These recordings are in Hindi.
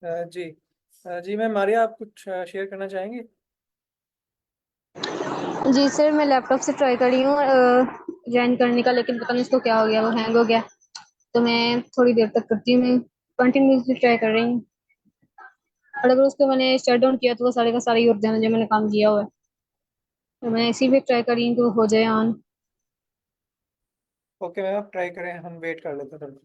जी। जी मैम मारिया, आप कुछ शेयर करना चाहेंगे? जी सर, मैं लैपटॉप से ट्राई कर रही हूँ ज्वाइन करने का, लेकिन पता नहीं इसको क्या हो गया, वो हैंग हो गया। तो मैं थोड़ी देर तक करती हूँ, मैं कंटिन्यूसली ट्राई कर रही हूँ। और अगर उसको मैंने शट डाउन किया तो वो सारे का सारा ही उठ जाना जो मैंने काम किया हुआ है। तो मैं इसी पे ट्राई कर रही हूँ कि वो हो जाए ऑन। ओके मैम, आप ट्राई करें, हम वेट कर लेते हैं थोड़ा।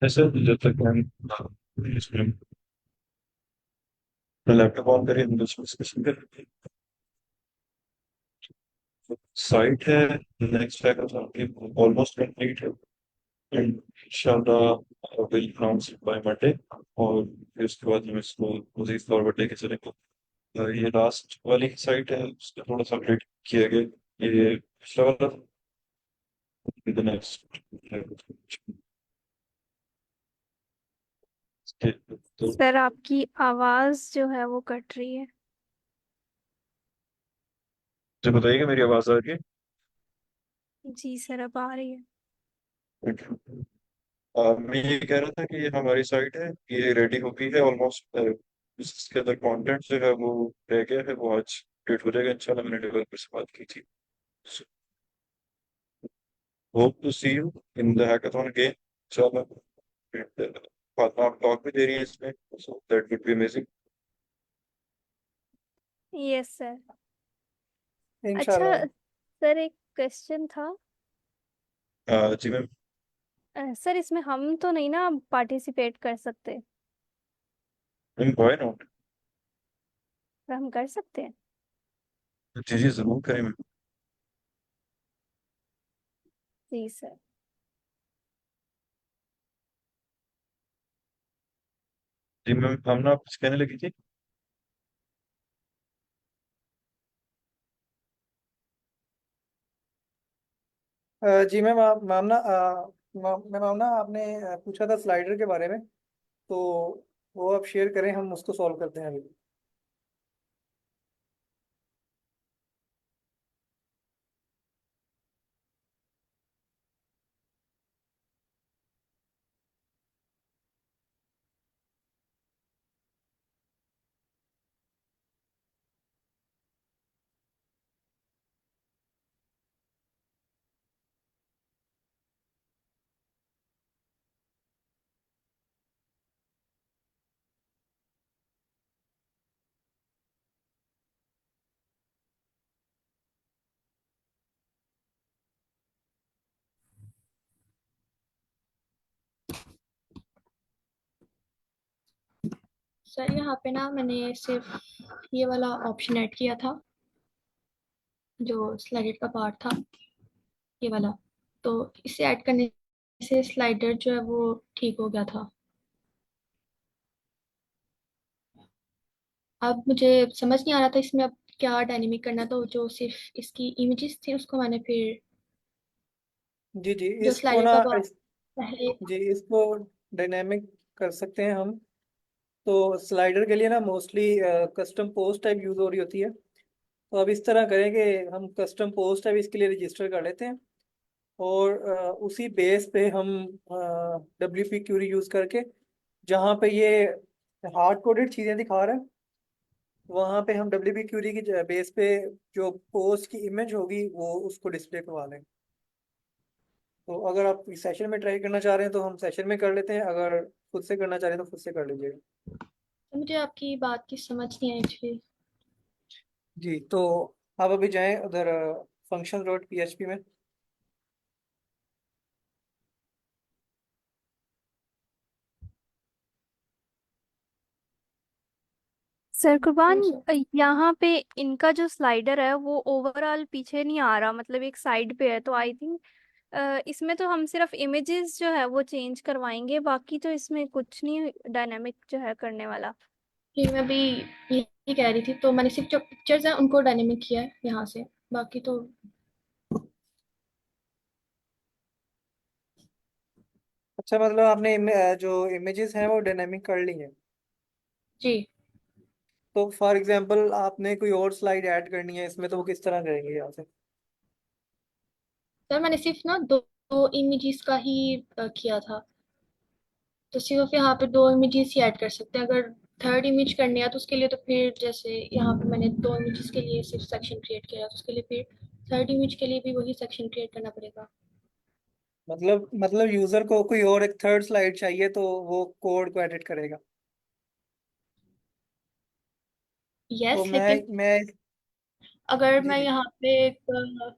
ऐसे जब तक हम इसमें लैपटॉप ऑन करें डिस्कशन करें। साइट है, नेक्स्ट है ऑलमोस्ट कंप्लीट है। इंशाल्लाह विल अनाउंस बाय मंडे, और फिर उसके बाद हम इसको मजीद फॉरवर्ड लेके चलेंगे। ये लास्ट वाली साइट है, उसका थोड़ा सा अपडेट किया गया। ये पिछला वाला नेक्स्ट तो सर आपकी आवाज जो है वो कट रही है। जो बताइएगा मेरी आवाज आ रही है? जी सर, अब आ रही है। मैं ये कह रहा था कि ये हमारी साइट है, ये रेडी हो गई है ऑलमोस्ट। इसके अंदर कंटेंट जो है वो रह गया है, वो आज अपडेट हो जाएगा इंशाल्लाह। मैंने डेवलपर से बात की थी। Hope to see you in the hackathon again इंशाल्लाह। फातिमा आप टॉक भी दे रही है इसमें, so that would be amazing. Yes sir. अच्छा इंशाल्लाह। सर, एक क्वेश्चन था। जी मैम। सर इसमें हम तो नहीं ना पार्टिसिपेट कर सकते? Ma'am why not? पर हम कर सकते हैं। जी जी जरूर करें मैम। जी सर। जी मैम, हम ना आप कुछ कहने लगी थी। जी मैम, आप मैम ना मैम ना आपने पूछा था स्लाइडर के बारे में, तो वो आप शेयर करें, हम उसको सॉल्व करते हैं अभी। सर यहाँ पे ना मैंने सिर्फ ये वाला ऑप्शन ऐड किया था, जो स्लाइडर का पार्ट था, ये वाला। तो इसे ऐड करने से स्लाइडर जो है वो ठीक हो गया था। अब मुझे समझ नहीं आ रहा था इसमें अब क्या डायनेमिक करना, तो जो सिर्फ इसकी इमेजेस थी उसको मैंने फिर जी जी, जो इसको स्लाइडर ना का पार्ट पहले। जी इसको डायनेमिक कर सकते हैं हम। तो स्लाइडर के लिए ना mostly custom post type use हो रही होती है। तो अब इस तरह करेंगे, हम कस्टम पोस्ट टाइप इसके लिए रजिस्टर कर लेते हैं। और उसी बेस पे हम डब्ल्यू पी क्यूरी यूज करके, जहाँ पे ये हार्ड कोडेड चीजें दिखा रहा है, वहाँ पे हम डब्ल्यू पी क्यूरी की बेस पे जो पोस्ट की इमेज होगी वो उसको डिस्प्ले करवा लें। तो अगर आप इस सेशन में ट्राई करना चाह रहे हैं तो हम सेशन में कर लेते हैं, अगर खुद से करना चाह रहे हैं तो खुद से कर लीजिएगा। तो मुझे आपकी बात की समझ नहीं आई एक्चुअली। जी, तो आप अभी जाएं उधर फंक्शन डॉट पीएचपी में। सर कुर्बान, हाँ सर। यहाँ पे इनका जो स्लाइडर है वो ओवरऑल पीछे नहीं आ रहा, मतलब एक साइड पे है। तो आई थिंक इसमें तो हम सिर्फ इमेजेस जो है वो चेंज करवाएंगे, बाकी तो इसमें कुछ नहीं डायनामिक जो है करने वाला। जी मैं भी यही कह रही थी, तो मैंने सिर्फ जो पिक्चर्स हैं उनको डायनेमिक किया है यहाँ से, बाकी तो। अच्छा, मतलब आपने जो इमेजेस हैं वो डायनेमिक कर ली हैं। जी। तो फॉर एग्जांपल आपने कोई और स्लाइड ऐड करनी है इसमें, तो वो किस तरह करेंगे यहाँ से? सर मैंने सिर्फ ना दो इमेजेस का ही किया था, तो सिर्फ यहाँ पे दो इमेजेस ही ऐड कर सकते हैं। अगर थर्ड इमेज करनी है तो उसके लिए तो फिर जैसे यहाँ पे मैंने दो इमेजेस के लिए सिर्फ सेक्शन क्रिएट किया है, तो उसके लिए फिर थर्ड इमेज के लिए भी वही सेक्शन क्रिएट करना पड़ेगा। मतलब यूजर को कोई और एक थर्ड स्लाइड चाहिए तो वो कोड को एडिट करेगा। तो यस, लेकिन मैं अगर जी मैं जी। यहाँ पे एक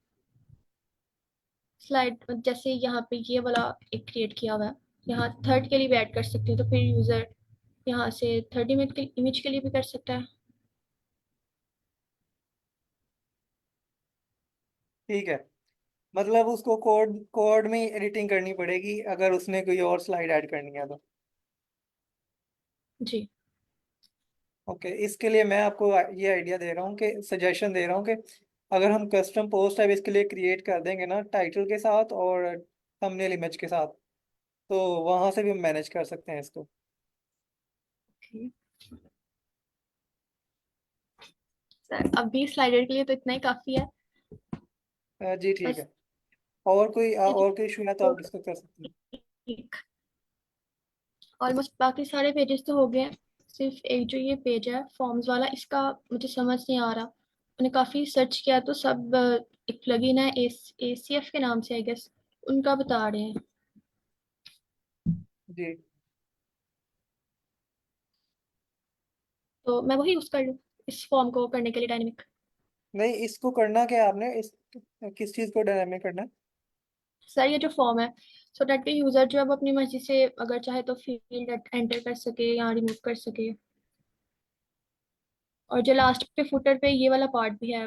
स्लाइड जैसे यहाँ पे ये वाला एक क्रिएट किया हुआ है, यहाँ थर्ड के लिए भी ऐड कर सकती हूँ, तो फिर यूजर यहाँ से थर्ड इमेज के लिए भी कर सकता है। ठीक है, मतलब उसको कोड कोड में एडिटिंग करनी पड़ेगी अगर उसने कोई और स्लाइड ऐड करनी है तो। जी। ओके, इसके लिए मैं आपको ये आइडिया दे रहा हूँ कि सजेशन दे रहा हूँ कि अगर हम कस्टम पोस्ट टाइप इसके लिए क्रिएट कर देंगे ना, टाइटल के साथ और थंबनेल इमेज के साथ, तो वहां से भी हम मैनेज कर सकते हैं इसको। Okay. सर अभी स्लाइडर के लिए तो इतना ही काफी है। जी ठीक बस है। और कोई इशू है तो आप डिस्कस कर सकते हैं। ऑलमोस्ट बाकी सारे पेजेस तो हो गए हैं। सिर्फ एक जो ये पेज है फॉर्म्स वाला, इसका मुझे समझ नहीं आ रहा। मैंने काफी सर्च किया तो सब एक प्लगइन है ACF के नाम से आई गेस, उनका बता रहे हैं। जी तो मैं वही यूज कर लूँ इस फॉर्म को करने के लिए डायनेमिक। नहीं, इसको करना क्या है आपने, इस किस चीज को डायनामिक करना है? सर ये जो फॉर्म है, सो दैट के यूजर जो है वो अपनी मर्जी से अगर चाहे तो फील्ड एंटर कर सके या रिमूव कर सके। और जो लास्ट पे फुटर पे ये वाला पार्ट भी है।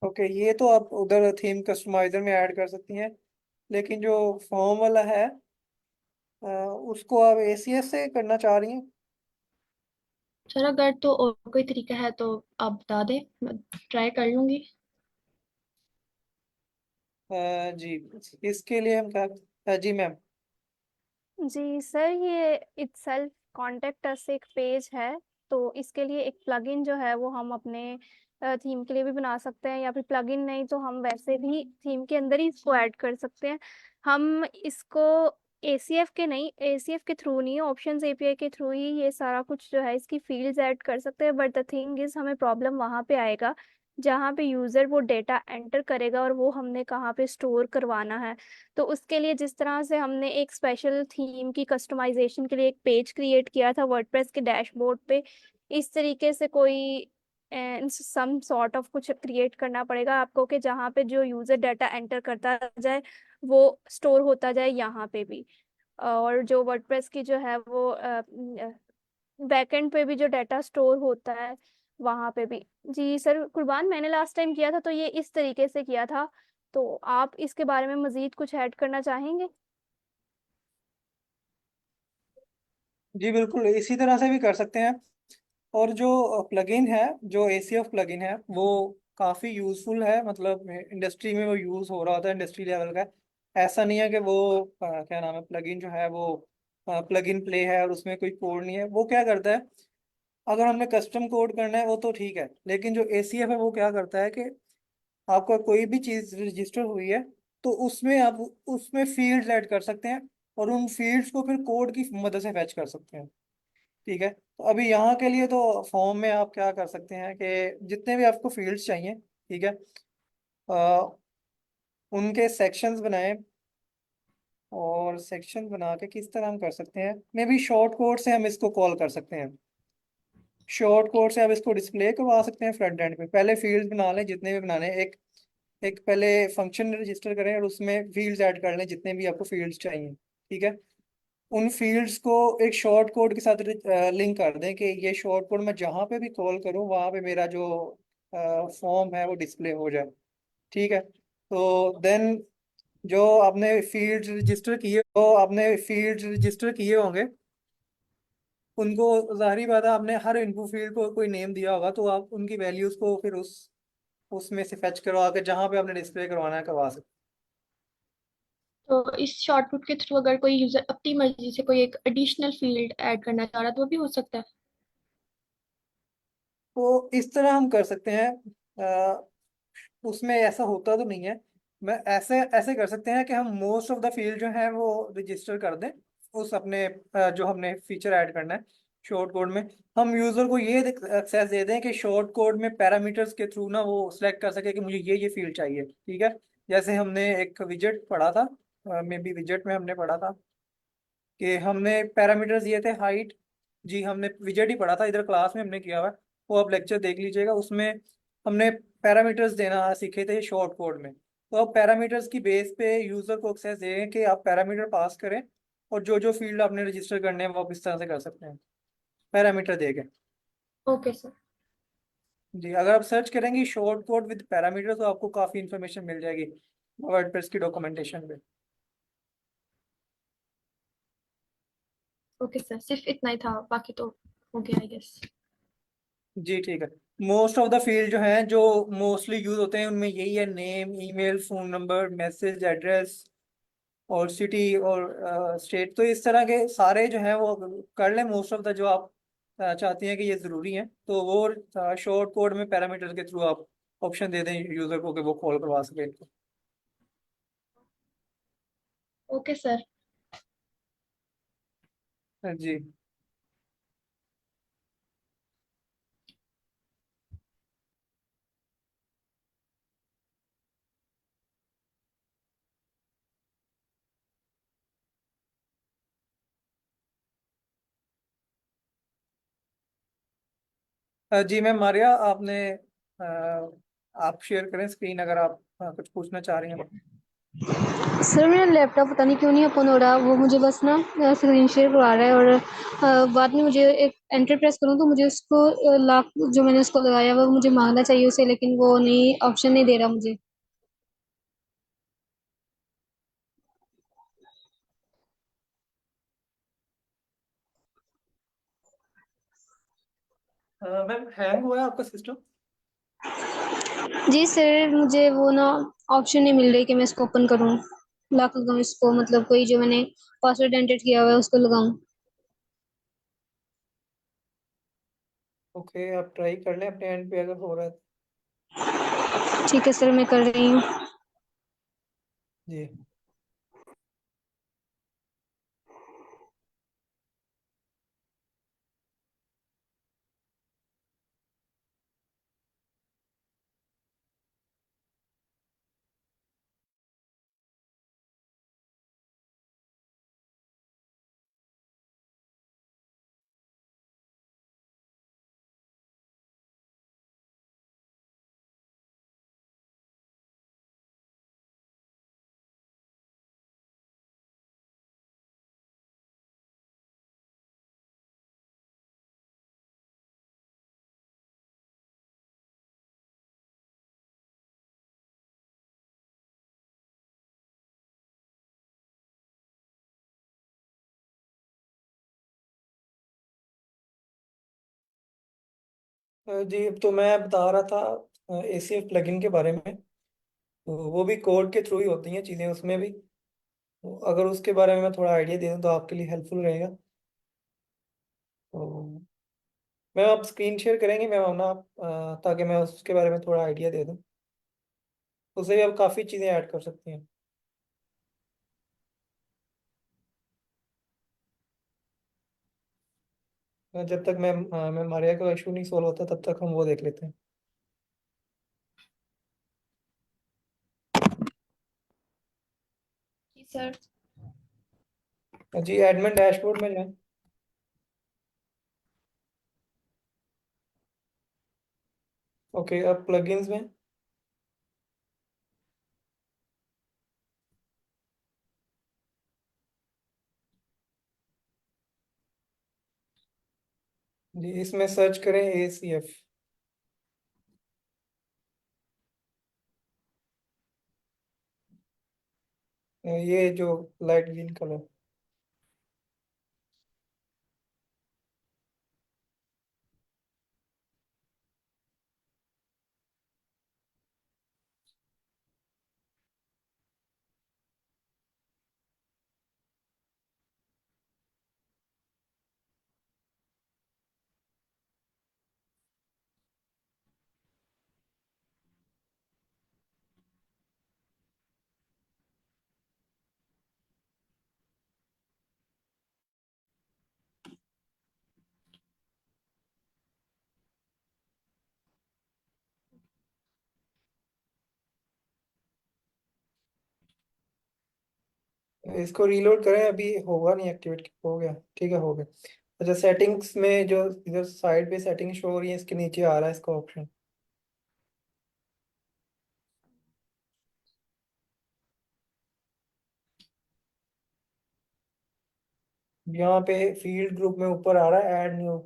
ओके, ये तो आप उधर थीम कस्टमाइजर में ऐड कर सकती हैं, लेकिन जो फॉर्म वाला है उसको आप ACS से करना चाह रही हैं? सर अगर तो और कोई तरीका है तो आप बता दें, मैं ट्राई कर लूंगी। जी, इसके लिए हम क्या जी मैम। जी सर, ये इटसेल्फ कॉन्टेक्ट अस एक पेज है। तो इसके लिए एक प्लगइन जो है वो हम अपने थीम के लिए भी बना सकते हैं, या फिर प्लगइन नहीं तो हम वैसे भी थीम के अंदर ही इसको ऐड कर सकते हैं। हम इसको ACF के नहीं, ACF के थ्रू नहीं, ऑप्शंस API के थ्रू ही ये सारा कुछ जो है इसकी फील्ड्स ऐड कर सकते हैं। बट द थिंग इज हमें प्रॉब्लम वहाँ पे आएगा जहाँ पे यूजर वो डेटा एंटर करेगा और वो हमने कहाँ पे स्टोर करवाना है। तो उसके लिए जिस तरह से हमने एक स्पेशल थीम की कस्टमाइजेशन के लिए एक पेज क्रिएट किया था वर्डप्रेस के डैशबोर्ड पे, इस तरीके से कोई सम सॉर्ट ऑफ कुछ क्रिएट करना पड़ेगा आपको कि जहाँ पे जो यूजर डाटा एंटर करता जाए वो स्टोर होता जाए यहाँ पे भी। और जो वर्डप्रेस की जो है वो बैकएंड पे भी जो डाटा स्टोर होता है वहां पे भी। जी सर कुर्बान, मैंने लास्ट टाइम किया था तो ये इस तरीके से किया था। तो आप इसके बारे में मजीद कुछ ऐड करना चाहेंगे? जी बिल्कुल, इसी तरह से भी कर सकते हैं। और जो प्लगइन है, जो ACF प्लगइन है, वो काफ़ी यूज़फुल है, मतलब इंडस्ट्री में वो यूज़ हो रहा होता है, इंडस्ट्री लेवल का है। ऐसा नहीं है कि वो क्या नाम है, प्लगइन जो है वो प्लगइन प्ले है और उसमें कोई कोड नहीं है। वो क्या करता है, अगर हमने कस्टम कोड करना है वो तो ठीक है, लेकिन जो ACF है वो क्या करता है कि आपका कोई भी चीज़ रजिस्टर हुई है तो उसमें आप उसमें फील्ड्स ऐड कर सकते हैं, और उन फील्ड्स को फिर कोड की मदद से फैच कर सकते हैं। ठीक है, तो अभी यहाँ के लिए तो फॉर्म में आप क्या कर सकते हैं कि जितने भी आपको फील्ड्स चाहिए, ठीक है, अ, उनके सेक्शंस बनाएं। और सेक्शन बना के किस तरह हम कर सकते हैं, मे बी शॉर्ट कोड से हम इसको कॉल कर सकते हैं। शॉर्ट कोड से आप इसको डिस्प्ले करवा सकते हैं फ्रंट एंड पे। पहले फील्ड्स बना लें जितने भी बनाने हैं, एक एक पहले फंक्शन रजिस्टर करें और उसमें फील्ड्स ऐड कर लें जितने भी आपको फील्ड्स चाहिए। ठीक है, उन फील्ड्स को एक शॉर्ट कोड के साथ लिंक कर दें कि ये शॉर्ट कोड मैं जहाँ पे भी कॉल करूँ वहाँ पे मेरा जो फॉर्म है वो डिस्प्ले हो जाए। ठीक है, तो देन जो आपने फील्ड्स रजिस्टर किए होंगे उनको, जाहिर बात है आपने हर इनपुट फील्ड को कोई नेम दिया होगा, तो आप उनकी वैल्यूज को फिर उसमें से फेच करवा के जहाँ पे आपने डिस्प्ले करवाना है करवा सकते तो इस शॉर्टकट के थ्रू अगर कोई यूजर अपनी मर्जी से कोई एक एडिशनल फील्ड ऐड करना चाह रहा है तो वो भी हो सकता है। तो इस तरह हम कर सकते हैं। उसमें ऐसा होता तो नहीं है। मैं ऐसे ऐसे कर सकते हैं कि हम मोस्ट ऑफ द फील्ड जो है वो रजिस्टर कर दें उस अपने जो हमने फीचर ऐड करना है शॉर्ट कोड में। हम यूजर को ये एक्सेस दे दें कि शॉर्ट कोड में पैरामीटर्स के थ्रू ना वो सिलेक्ट कर सके कि मुझे ये फील्ड चाहिए, ठीक है। जैसे हमने एक विजेट पढ़ा था, मे बी विजेट में हमने पढ़ा था कि हमने पैरामीटर्स दिए थे हाइट। जी, हमने विजेट ही पढ़ा था, इधर क्लास में हमने किया हुआ है। वो आप लेक्चर देख लीजिएगा, उसमें हमने पैरामीटर्स देना सीखे थे शॉर्ट कोड में। तो अब पैरामीटर्स की बेस पे यूजर को एक्सेस दें कि आप पैरामीटर पास करें और जो जो फील्ड आपने रजिस्टर करने हैं वो आप इस तरह से कर सकते हैं पैरामीटर देके। Okay sir. जी, अगर आप सर्च करेंगे शॉर्ट कोड विद पैरामीटर तो आपको काफ़ी इन्फॉर्मेशन मिल जाएगी वर्डप्रेस की डॉक्यूमेंटेशन पे। ओके सर, सिर्फ इतना ही था, बाकी तो हो गया आई गेस। जी ठीक है। मोस्ट ऑफ द फील्ड जो हैं जो मोस्टली यूज होते हैं उनमें यही है, name, email, phone number, message, address और सिटी और स्टेट। तो इस तरह के सारे जो हैं वो कर लें मोस्ट ऑफ द जो आप चाहती हैं कि ये ज़रूरी है, तो वो शॉर्ट कोड में पैरामीटर के थ्रू आप ऑप्शन दे दें यूज़र को कि वो कॉल करवा सके। Okay sir. जी जी मैम मारिया, आपने आप शेयर करें स्क्रीन अगर आप कुछ पूछना चाह रही हैं। सर मेरा लैपटॉप पता नहीं क्यों नहीं ओपन हो रहा, वो मुझे बस ना स्क्रीन शेयर करवा रहा है और बाद में मुझे एक एंटर प्रेस करूँ तो मुझे उसको लाख जो मैंने उसको लगाया वो मुझे मांगना चाहिए उसे, लेकिन वो नहीं, ऑप्शन नहीं दे रहा मुझे। मैम हैंग हुआ है आपका सिस्टम? जी सर, मुझे वो ना ऑप्शन नहीं मिल रही कि मैं इसको ओपन करूँ, लॉक लगाऊँ इसको, मतलब कोई जो मैंने पासवर्ड एंटर किया हुआ है उसको लगाऊँ। ओके, आप ट्राई कर लें अपने एंड पे अगर हो रहा है। ठीक है सर, मैं कर रही हूँ। जी जी, अब तो मैं बता रहा था ACF प्लगइन के बारे में। तो वो भी कोड के थ्रू ही होती हैं चीज़ें उसमें भी। तो अगर उसके बारे में मैं थोड़ा आइडिया दे दूँ तो आपके लिए हेल्पफुल रहेगा। तो मैम आप स्क्रीन शेयर करेंगे मैम ना आप, ताकि मैं उसके बारे में थोड़ा आइडिया दे दूँ। उससे भी आप काफ़ी चीज़ें ऐड कर सकती हैं। जब तक मैं मारिया का इशू नहीं सॉल्व होता तब तक हम वो देख लेते हैं। जी सर। जी, एडमिन डैशबोर्ड में जाएं। ओके, अब प्लगइन्स में। जी, इसमें सर्च करें ACF। ये जो लाइट ग्रीन कलर। इसको रीलोड करें, अभी होगा नहीं एक्टिवेट, हो गया, ठीक है हो गया। अच्छा, सेटिंग्स में जो इधर साइड पे सेटिंग शो हो रही है, इसके नीचे आ रहा है इसका ऑप्शन। यहाँ पे फील्ड ग्रुप में ऊपर आ रहा है ऐड न्यू,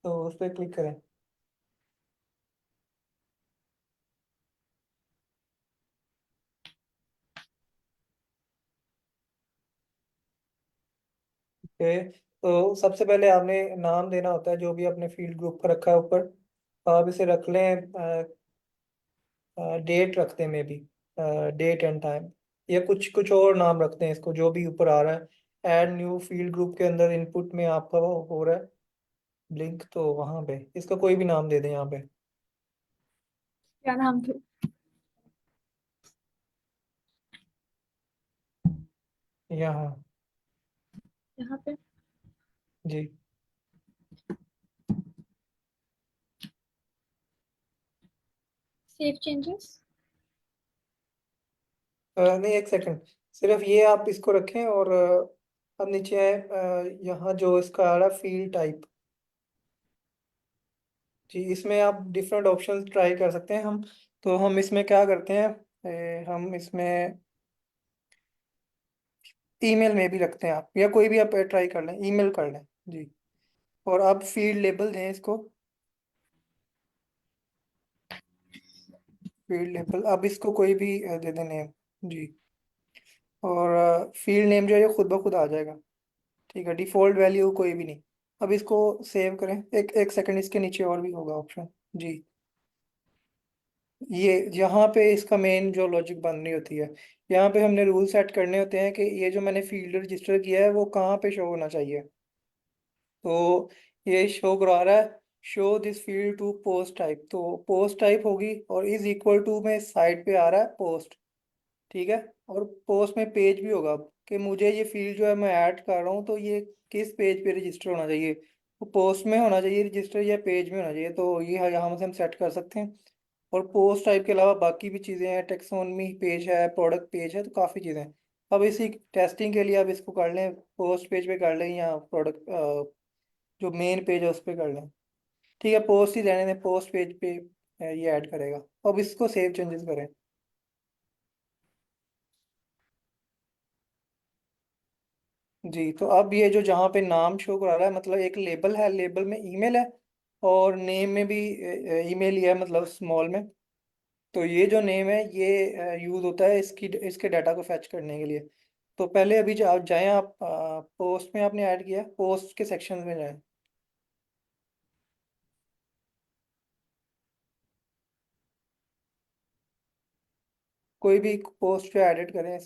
तो उस पर क्लिक करें। ओके, तो सबसे पहले आपने नाम देना होता है जो भी आपने फील्ड ग्रुप का रखा है ऊपर। तो आप इसे रख लें, डेट रखते हैं maybe, date and time, या कुछ कुछ और नाम रखते हैं इसको जो भी ऊपर आ रहा है। ऐड न्यू फील्ड ग्रुप के अंदर इनपुट में आपका वो हो रहा है ब्लिंक, तो वहाँ पे इसका कोई भी नाम दे दें यहाँ पे। क्या नाम थे? यहाँ। यहाँ पे जी। Save changes. नहीं, एक सेकंड, सिर्फ ये आप इसको रखें, और अब नीचे है, यहाँ जो इसका आ रहा है फील्ड टाइप। जी, इसमें आप डिफरेंट ऑप्शंस ट्राई कर सकते हैं हम। तो हम इसमें क्या करते हैं, हम इसमें ईमेल में भी रखते हैं आप, या कोई भी आप ट्राई कर लें, ईमेल कर लें। जी। और आप फील्ड लेबल दें इसको, फील्ड लेबल अब इसको कोई भी दे दें नेम। जी। और फील्ड नेम जो है ये खुद ब खुद आ जाएगा। ठीक है, डिफॉल्ट वैल्यू कोई भी नहीं। अब इसको सेव करें, एक एक सेकंड, इसके नीचे और भी होगा ऑप्शन। जी। ये यहाँ पे इसका मेन जो लॉजिक बन रही होती है, यहाँ पे हमने रूल सेट करने होते हैं कि ये जो मैंने फील्ड रजिस्टर किया है वो कहाँ पे शो होना चाहिए। तो ये शो करा रहा है, show this field to post type, तो पोस्ट टाइप होगी, और इज इक्वल टू में साइड पे आ रहा है पोस्ट। ठीक है। और पोस्ट में पेज भी होगा कि मुझे ये फील्ड जो है मैं ऐड कर रहा हूँ, तो ये किस पेज पे रजिस्टर होना चाहिए, वो पोस्ट में होना चाहिए रजिस्टर या पेज में होना चाहिए, तो ये यहाँ से हम सेट कर सकते हैं। और पोस्ट टाइप के अलावा बाकी भी चीज़ें हैं, टेक्सोनमी पेज है, प्रोडक्ट पेज है, तो काफ़ी चीज़ें हैं। अब इसी टेस्टिंग के लिए आप इसको कर लें, पोस्ट पेज पे कर लें या प्रोडक्ट जो मेन पेज है उस पर कर लें। ठीक है, पोस्ट ही रहने दें, पोस्ट पेज पे ये ऐड करेगा। अब इसको सेव चेंजेस करें। जी, तो अब ये जो जहाँ पे नाम शो करा रहा है, मतलब एक लेबल है, लेबल में ईमेल है, और नेम में भी ईमेल ही है, मतलब स्मॉल में। तो ये जो नेम है ये यूज होता है इसकी इसके डाटा को फैच करने के लिए। तो पहले अभी जो आप जाएं, आप पोस्ट में आपने ऐड किया, पोस्ट के सेक्शन में जाएं, कोई भी पोस्ट पे एडिट करें।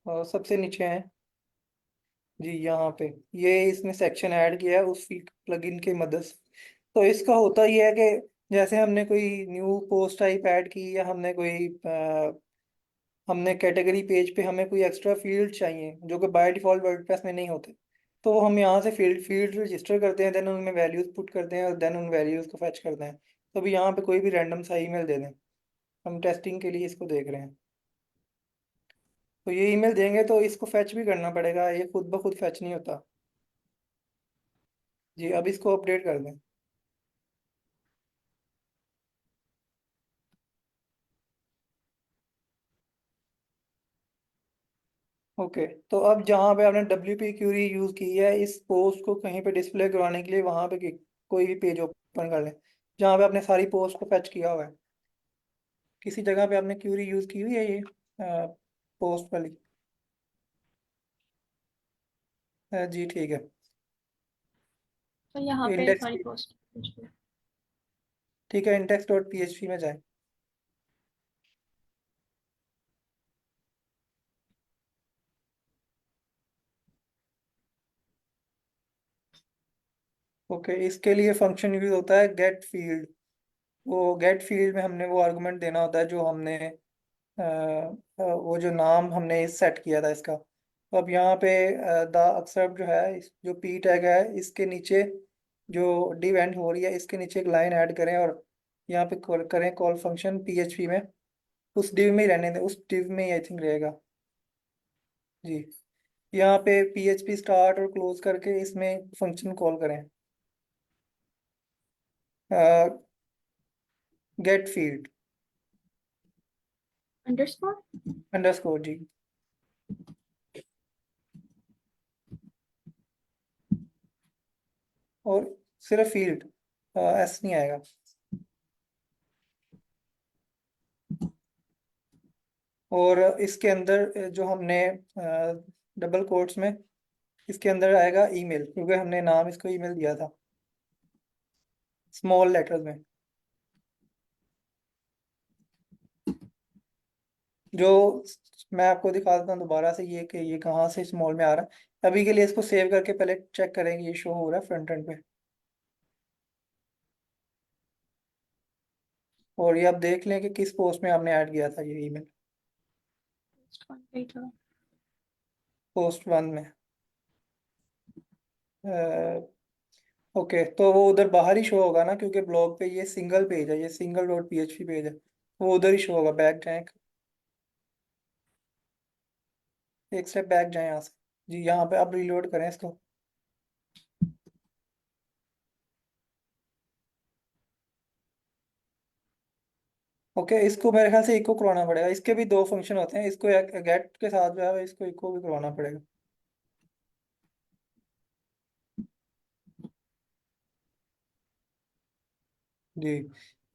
और सबसे नीचे है, जी यहाँ पे, ये इसने सेक्शन ऐड किया है उस प्लगइन की मदद से। तो इसका होता ये है कि जैसे हमने कोई न्यू पोस्ट टाइप ऐड की, या हमने कैटेगरी पेज पे हमें कोई एक्स्ट्रा फील्ड चाहिए जो कि बाय डिफॉल्ट वर्डप्रेस में नहीं होते, तो हम यहाँ से फील्ड फील्ड रजिस्टर करते हैं, देन उनमें वैल्यूज पुट करते हैं, और देन उन वैल्यूज को फैच करते हैं। तो अभी यहाँ पे कोई भी रैंडम सा ईमेल दे दें, हम टेस्टिंग के लिए इसको देख रहे हैं। तो ये ईमेल देंगे तो इसको फैच भी करना पड़ेगा, ये खुद ब खुद फैच नहीं होता। जी, अब इसको अपडेट कर दें। ओके, तो अब जहाँ पे आपने WP क्यूरी यूज़ की है इस पोस्ट को कहीं पे डिस्प्ले करवाने के लिए, वहाँ पे कोई भी पेज ओपन कर लें जहाँ पे आपने सारी पोस्ट को फैच किया हुआ है। किसी जगह पे आपने क्यूरी यूज़ की हुई है ये पोस्ट वाली? जी ठीक है। तो यहाँ पे इंडेक्स, सारी पोस्ट। ठीक है, index.php में जाएं। ओके, इसके लिए फंक्शन यूज होता है गेट फील्ड। वो गेट फील्ड में हमने वो आर्गुमेंट देना होता है जो हमने वो जो नाम हमने सेट किया था इसका। तो अब यहाँ पे द एक्सेप्ट जो है जो पी टैग है इसके नीचे जो div एंड हो रही है इसके नीचे एक लाइन ऐड करें और यहाँ पे करें कॉल फंक्शन PHP में, उस div में ही रहने दें, उस div में ही आई थिंक रहेगा जी। यहाँ पे PHP स्टार्ट और क्लोज करके इसमें फंक्शन कॉल करें, gate field underscore. Underscore G. और सिर्फ फील्ड, एस नहीं आएगा। और इसके अंदर जो हमने डबल कोट्स में इसके अंदर आएगा ईमेल, क्योंकि हमने नाम इसको ईमेल दिया था स्मॉल लेटर्स में। जो मैं आपको दिखा देता हूँ दोबारा से ये कि ये कहाँ से स्मॉल में आ रहा है। अभी के लिए इसको सेव करके पहले चेक करेंगे ये शो हो रहा है फ्रंट एंड पे। और ये आप देख लें कि किस पोस्ट में आपने ऐड किया था ये ईमेल। पोस्ट 1 में। ओके, तो वो उधर बाहर ही शो होगा ना, क्योंकि ब्लॉग पे ये सिंगल पेज है, ये सिंगल डॉट PHP पेज है, वो उधर ही शो होगा। बैक जाए, एक स्टेप बैक जाए यहाँ से जी। यहाँ पे आप रीलोड करें इसको। ओके, इसको मेरे ख्याल से इको करवाना पड़ेगा। इसके भी दो फंक्शन होते हैं, इसको गेट के साथ जो है इसको इको भी करवाना पड़ेगा जी।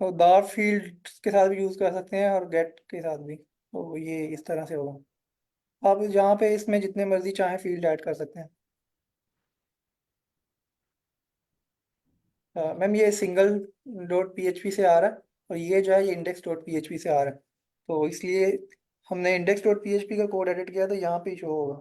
तो दार फील्ड के साथ भी यूज कर सकते हैं और गेट के साथ भी, तो ये इस तरह से होगा। आप यहाँ पे इसमें जितने मर्जी चाहें फील्ड ऐड कर सकते हैं। मैम ये सिंगल डॉट PHP से आ रहा है और ये जो है ये इंडेक्स डॉट PHP से आ रहा है, तो इसलिए हमने इंडेक्स डॉट PHP का कोड एडिट किया तो यहाँ पे शो होगा।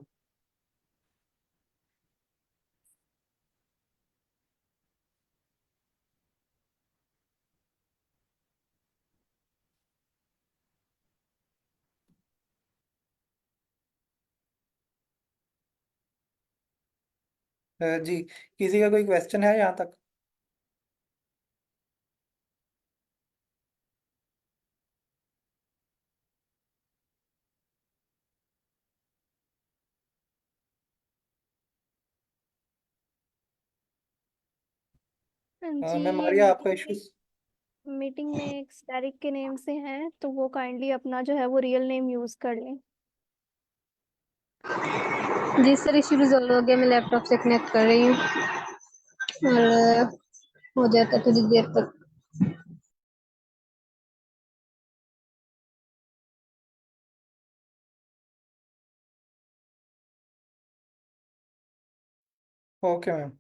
जी, किसी का कोई क्वेश्चन है यहाँ तक? जी मैम ये मारिया आपका इशू। मीटिंग में एक स्टैरिक के नेम से हैं, तो वो काइंडली अपना जो है वो रियल नेम यूज कर लें। जी सर, इशू रिजॉल्व हो गया, मैं लैपटॉप से कनेक्ट कर रही हूँ और हो जाता थोड़ी देर तक। Okay ma'am.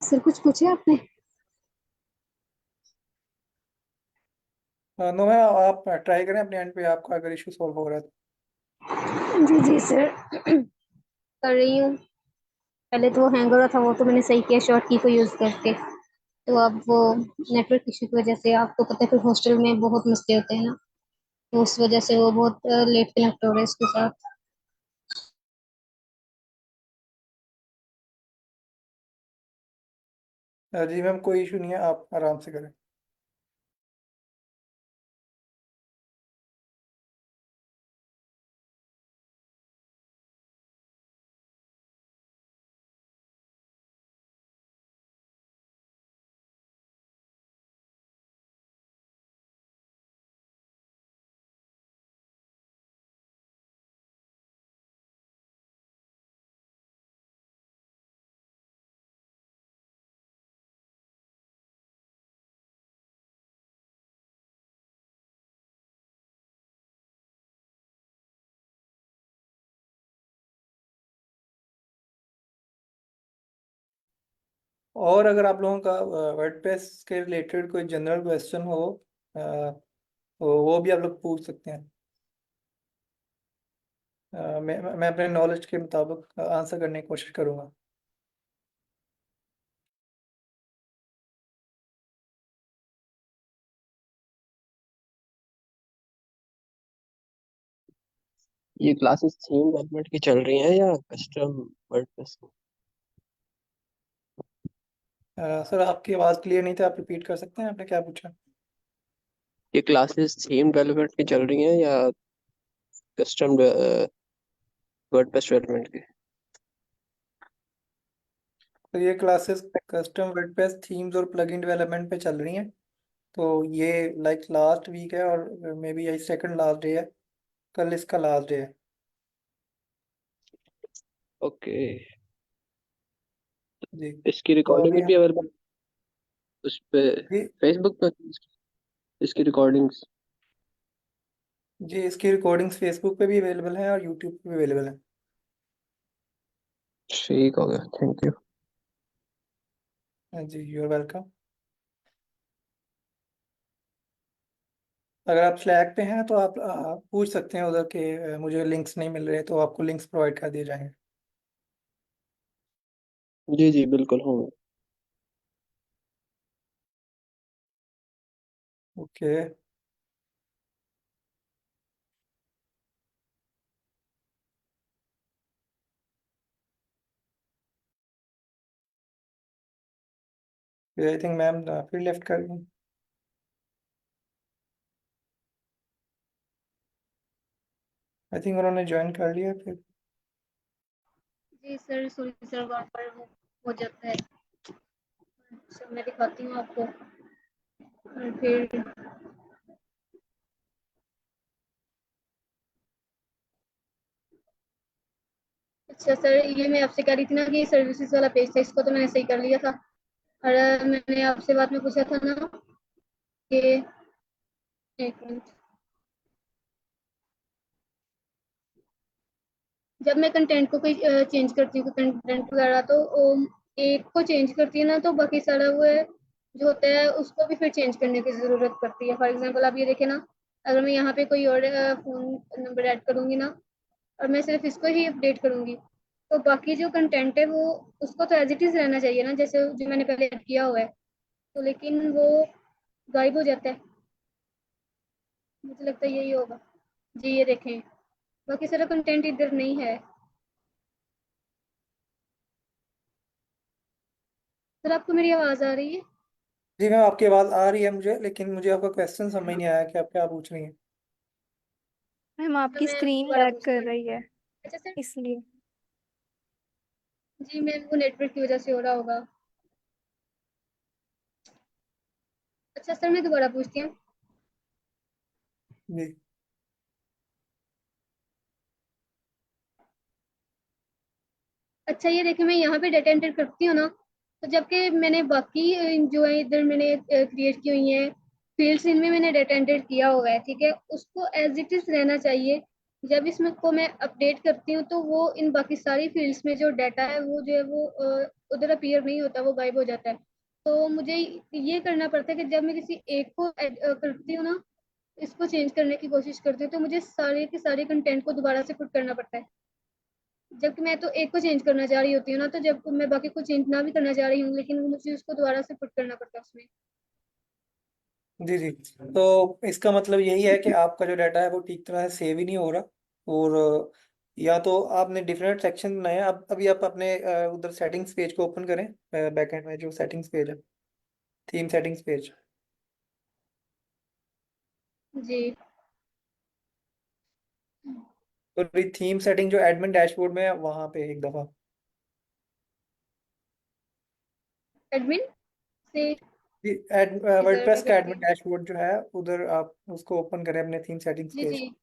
सर कुछ पूछे आपने? नो मैम, आप ट्राई करें अपने एंड पे, आपका अगर इशू सॉल्व हो रहा है तो। जी जी सर, कर रही हूँ। पहले तो वो हैंग हो रहा था, वो तो मैंने सही किया शॉर्ट की को यूज करके। तो अब वो नेटवर्क इशू की वजह से, आपको पता है फिर हॉस्टल में बहुत मसले होते हैं ना, तो उस वजह से वो बहुत लेट कनेक्ट हो रहा है इसके साथ। जी मैम, कोई इशू नहीं है, आप आराम से करें। और अगर आप लोगों का वर्डप्रेस के रिलेटेड कोई जनरल क्वेश्चन हो, तो वो भी आप लोग पूछ सकते हैं। मैं अपने नॉलेज के मुताबिक आंसर करने की कोशिश करूंगा। ये क्लासेस थीम डेवलपमेंट की चल रही हैं या कस्टम वर्डप्रेस की? सर आपकी आवाज़ क्लियर नहीं थी, आप रिपीट कर सकते हैं, आपने क्या पूछा? ये क्लासेस थीम डेवलपमेंट की चल रही हैं या कस्टम वर्डप्रेस डेवलपमेंट की? तो ये क्लासेस कस्टम वर्डप्रेस थीम्स और प्लगइन डेवलपमेंट पे चल रही हैं। तो ये लाइक लास्ट वीक है और मे बी यही सेकंड लास्ट डे है, कल इसका लास्ट डे है। ओके। जी। इसकी तो अभी रिकॉर्डिंग्स भी अवेलेबल उस पे, जी फेसबुक पे इसकी रिकॉर्डिंग्स? जी इसकी रिकॉर्डिंग्स फेसबुक पे भी अवेलेबल हैं और यूट्यूब पे भी अवेलेबल हैं। ठीक हो गया, थैंक यू। जी यू आर वेलकम। अगर आप स्लैक पे हैं तो आप पूछ सकते हैं उधर के, मुझे लिंक्स नहीं मिल रहे, तो आपको लिंक्स प्रोवाइड कर दिए जाएंगे। जी जी बिल्कुल हूँ। ओके। आई थिंक मैम फिर लेफ्ट कर गई। आई थिंक उन्होंने ज्वाइन कर लिया फिर। जी सर, सॉरी सर, वहाँ पर वो हो जाता है। सर मैं दिखाती हूँ आपको, और फिर अच्छा सर, ये मैं आपसे कह रही थी ना कि सर्विसेज वाला पेज था, इसको तो मैंने सही कर लिया था। और मैंने आपसे बाद में पूछा था ना कि, एक मिनट, जब मैं कंटेंट को कोई चेंज करती हूँ, कंटेंट वगैरह, तो एक को चेंज करती है ना, तो बाकी सारा वो है जो होता है उसको भी फिर चेंज करने की ज़रूरत पड़ती है। फॉर एग्जांपल आप ये देखें ना, अगर मैं यहाँ पे कोई और फ़ोन नंबर ऐड करूँगी ना, और मैं सिर्फ इसको ही अपडेट करूँगी, तो बाकी जो कंटेंट है वो, उसको तो एज इट इज़ रहना चाहिए ना, जैसे जो मैंने पहले ऐड किया हुआ है, तो लेकिन वो गायब हो जाता है। मुझे लगता है यही होगा। जी ये देखें, बाकी सारा कंटेंट इधर नहीं है। सर आपको मेरी आवाज़ आ रही है? जी मैम आपकी आवाज़ आ रही है मुझे, लेकिन मुझे आपका क्वेश्चन समझ नहीं आया कि आप क्या पूछ रही हैं। मैम तो आपकी मैं स्क्रीन दोबारा लैग पूछती कर हूँ। रही है अच्छा सर, इसलिए। जी मैम वो नेटवर्क की वजह से हो रहा होगा। अच्छा सर, मैं दोबारा पूछती हूँ। जी अच्छा ये देखिए, मैं यहाँ पे डाटा एंटर करती हूँ ना, तो जबकि मैंने बाकी जो है इधर मैंने क्रिएट की हुई है फील्ड्स, इनमें मैंने डाटा एंटर किया हुआ है, ठीक है, उसको एज इट इज रहना चाहिए। जब इसमें को मैं अपडेट करती हूँ तो वो इन बाकी सारी फील्ड्स में जो डाटा है वो जो है वो उधर अपीयर नहीं होता, वो गायब हो जाता है। तो मुझे ये करना पड़ता है कि जब मैं किसी एक को करती हूँ ना, इसको चेंज करने की कोशिश करती हूँ, तो मुझे सारे के सारे कंटेंट को दोबारा से पुट करना पड़ता है। जबकि मैं तो एक को चेंज करना चाह रही होती हूँ ना, तो जब मैं बाकी को चेंज ना भी करना चाह रही हूँ, लेकिन मुझे उसको दोबारा से पुट करना पड़ता है उसमें। जी जी। तो इसका मतलब यही है कि आपका जो डाटा है वो ठीक तरह से सेव ही नहीं हो रहा। और या तो आपने डिफरेंट सेक्शन बनाए हैं। अब अभी आप अपने उधर सेटिंग्स पेज को ओपन करें, बैकएंड में जो सेटिंग्स पेज है, थीम सेटिंग्स पेज। जी। तो थीम सेटिंग जो एडमिन डैशबोर्ड में है वहां पे एक दफा। एडमिन से, इधर भी वर्डप्रेस का करती एडमिन हूँ। डैशबोर्ड जो है उधर आप उसको ओपन करें, अपने थीम सेटिंग्स जी पेज। जी।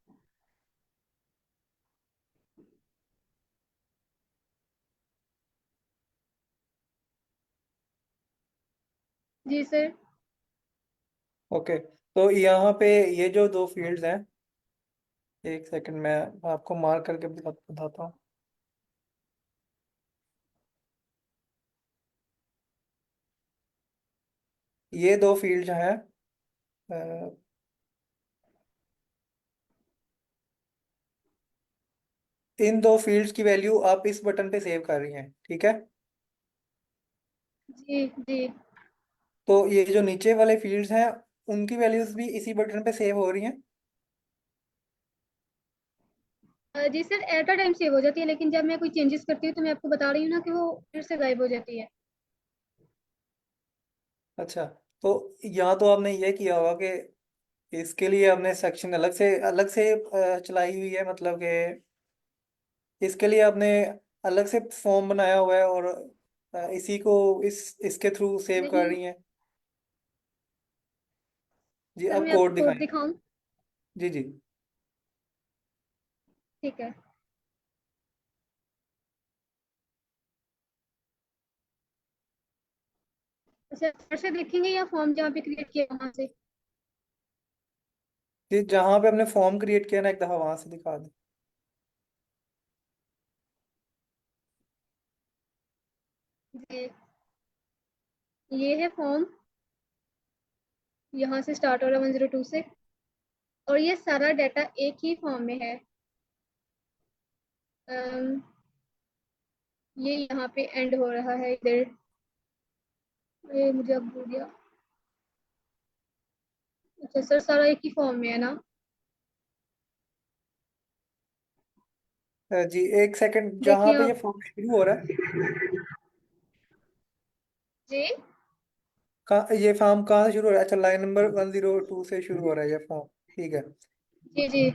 जी सर। ओके। तो यहाँ पे ये जो दो फील्ड्स हैं, एक सेकंड मैं आपको मार्क करके बताता हूँ। ये दो फील्ड जो है, इन दो फील्ड्स की वैल्यू आप इस बटन पे सेव कर रही हैं, ठीक है। जी जी। तो ये जो नीचे वाले फील्ड्स हैं उनकी वैल्यूज भी इसी बटन पे सेव हो रही हैं। जी sir, at a time save हो जाती है, लेकिन जब मैं कोई चेंजेस करती हूँ तो मैं आपको बता रही हूँ ना कि वो फिर से गायब हो जाती है। अच्छा, तो यहाँ तो आपने ये किया होगा कि इसके लिए आपने सेक्शन अलग से चलाई हुई है, मतलब कि इसके लिए आपने अलग से फॉर्म बनाया हुआ है और इसी को इसके थ्रू सेव कर नहीं रही हैं। जी, सर, अब मैं कोड आपको कोड दिखाएं। दिखाऊं? जी जी। ठीक है। अच्छा, फिर से देखेंगे या फॉर्म जहाँ पे क्रिएट किया वहां से? जी, जहाँ पे आपने फॉर्म क्रिएट किया ना, एक दफ़ा वहां से दिखा दें। जी, ये है फॉर्म, यहाँ से स्टार्ट हो रहा है 102 से, और ये सारा डाटा एक ही फॉर्म में है। अम, ये यहाँ पे एंड हो रहा है इधर। ये मुझे अब भूल गया। अच्छा सर, सारा एक ही फॉर्म में है ना? जी, एक सेकंड, जहाँ देखिए पे ये आप। फॉर्म शुरू हो रहा है, जी ये फॉर्म कहाँ से शुरू हो रहा है? अच्छा, लाइन नंबर 102 से शुरू हो रहा है ये फॉर्म। ठीक है। जी जी।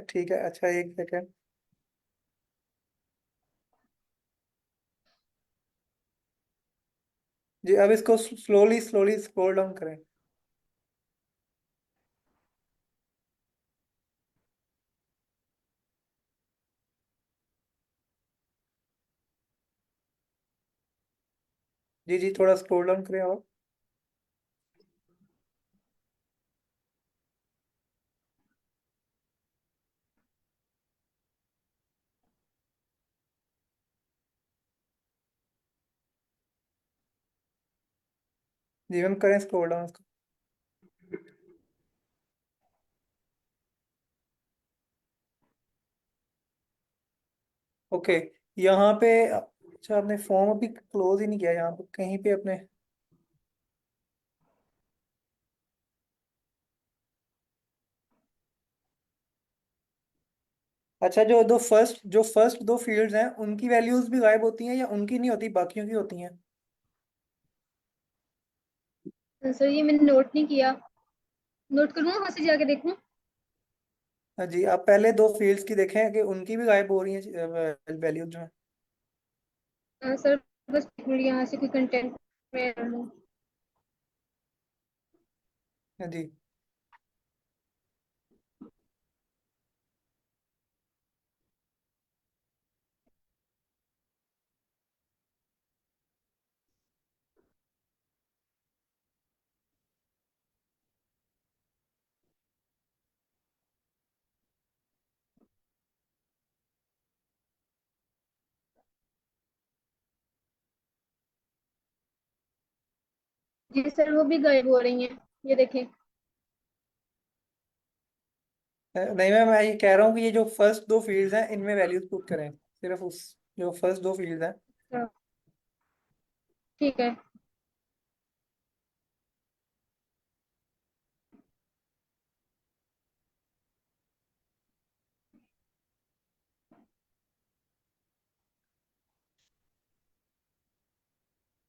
ठीक है, अच्छा, एक सेकंड। जी, अब इसको स्लोली स्लोली स्क्रॉल डाउन करें। जी जी, थोड़ा स्क्रॉल डाउन करें और। जी मैम, करें स्क्रॉल डाउन उसको। ओके, यहाँ पे। अच्छा, आपने फॉर्म अभी क्लोज ही नहीं किया यहाँ पे कहीं पे अपने। अच्छा, जो फर्स्ट दो फील्ड्स हैं उनकी वैल्यूज भी गायब होती हैं या उनकी नहीं होती, बाकियों की होती हैं? सर, ये मैंने नोट नहीं किया। नोट करूँ वहां से जाके देखूं? हाँ जी, आप पहले दो फील्ड्स की देखें कि उनकी भी गायब हो रही हैं वैल्यूज जो हैं। सर, बस एक मिनट, यहाँ से कोई कंटेंट में हूँ। हाँ जी। जी सर, वो भी गायब हो रही हैं, ये देखें। नहीं मैम, मैं ये कह रहा हूँ कि ये जो फर्स्ट दो फील्ड्स हैं इनमें वैल्यूज पुट करें, सिर्फ उस जो फर्स्ट दो फील्ड्स हैं। अच्छा, ठीक है।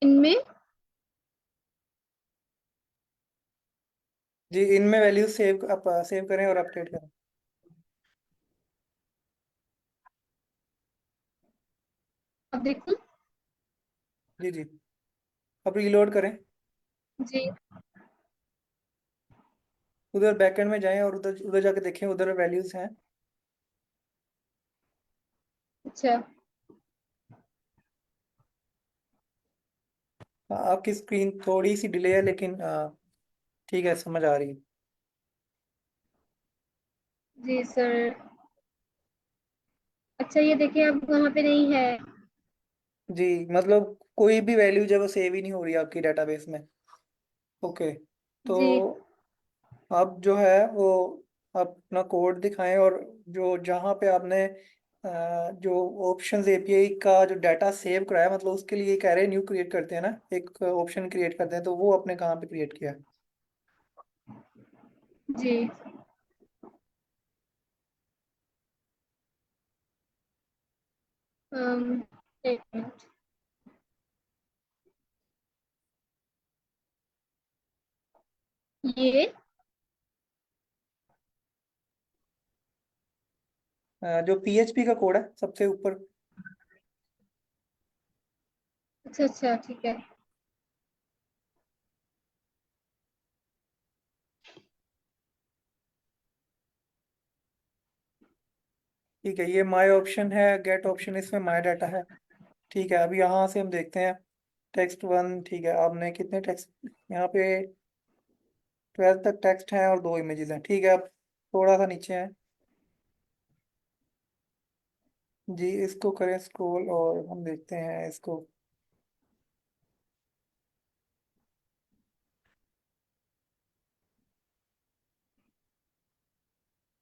इनमें। जी, इनमें वैल्यूज सेव करें और अपडेट करें। अब देखूं? जी जी, अब रीलोड करें। जी। उधर बैकएंड में जाएं और उधर उधर जाके देखें, उधर वैल्यूज हैं। अच्छा। आपकी स्क्रीन थोड़ी सी डिले है, लेकिन ठीक है, समझ आ रही है। जी सर। अच्छा, ये देखिए, अब वहाँ पे नहीं है। जी, मतलब कोई भी वैल्यू जो है वो सेव ही नहीं हो रही आपकी डेटाबेस में। ओके, तो जी अब जो है वो अपना कोड दिखाएं, और जो जहाँ पे आपने जो ऑप्शंस एपीआई का जो डाटा सेव कराया, मतलब उसके लिए एक एरे न्यू क्रिएट करते हैं ना, एक ऑप्शन क्रिएट करते हैं, तो वो आपने कहाँ पे क्रिएट किया है? जी। अम, एक मिनट। ये जो PHP का कोड है सबसे ऊपर। अच्छा अच्छा, ठीक है। ठीक है, ये माय ऑप्शन है, गेट ऑप्शन, इसमें माय डाटा है। ठीक है, अब यहाँ से हम देखते हैं टेक्स्ट वन। ठीक है, आपने कितने टेक्स्ट यहाँ पे 12 तक टेक्स्ट हैं और 2 इमेजेस हैं। ठीक है, अब थोड़ा सा नीचे है जी, इसको करें स्क्रॉल और हम देखते हैं इसको।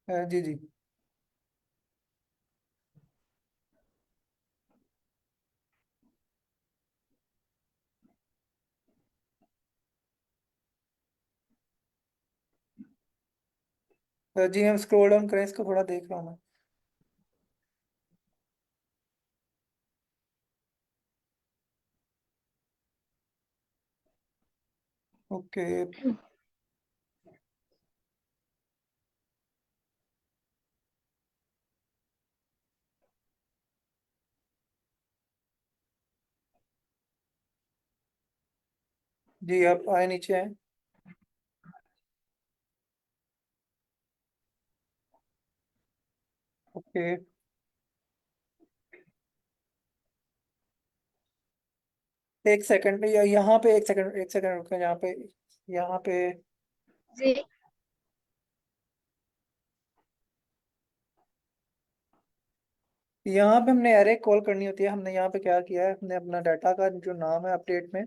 जी जी। जी हम स्क्रॉल डाउन करें इसको, थोड़ा देख रहा हूँ मैं। ओके। जी आप आए नीचे हैं। ओके, एक सेकंड, यहाँ पे एक सेकंड, एक सेकंड रुको। यहाँ पे जी यहाँ पे हमने एरे कॉल करनी होती है। हमने यहाँ पे क्या किया है, हमने अपना डाटा का जो नाम है अपडेट में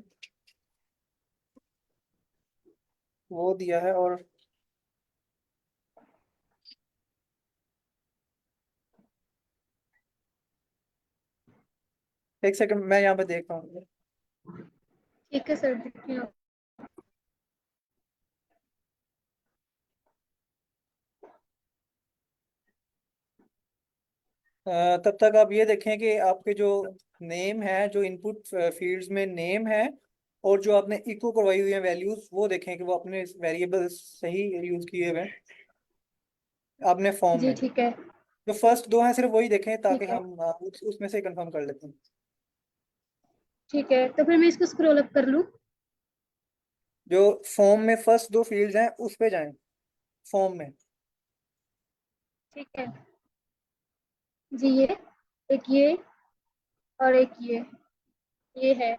वो दिया है। और एक सेकंड, मैं यहाँ पे देख रहा हूँ। ठीक है सर, देखिए आप। तब तक आप ये देखें कि आपके जो नेम है, जो इनपुट फील्ड्स में नेम है, और जो आपने इको करवाई हुई है वैल्यूज, वो देखें कि वो अपने वेरिएबल सही यूज किए हुए हैं आपने फॉर्म जी में। ठीक है। जो फर्स्ट 2 हैं सिर्फ वही देखें, ताकि ठीक है। हम उसमें से कंफर्म कर लेते हैं। ठीक है, तो फिर मैं इसको स्क्रॉल अप कर लूँ? जो फॉर्म में फर्स्ट 2 फील्ड्स हैं उस पे जाएं, फॉर्म में। ठीक है जी। ये और एक ये है।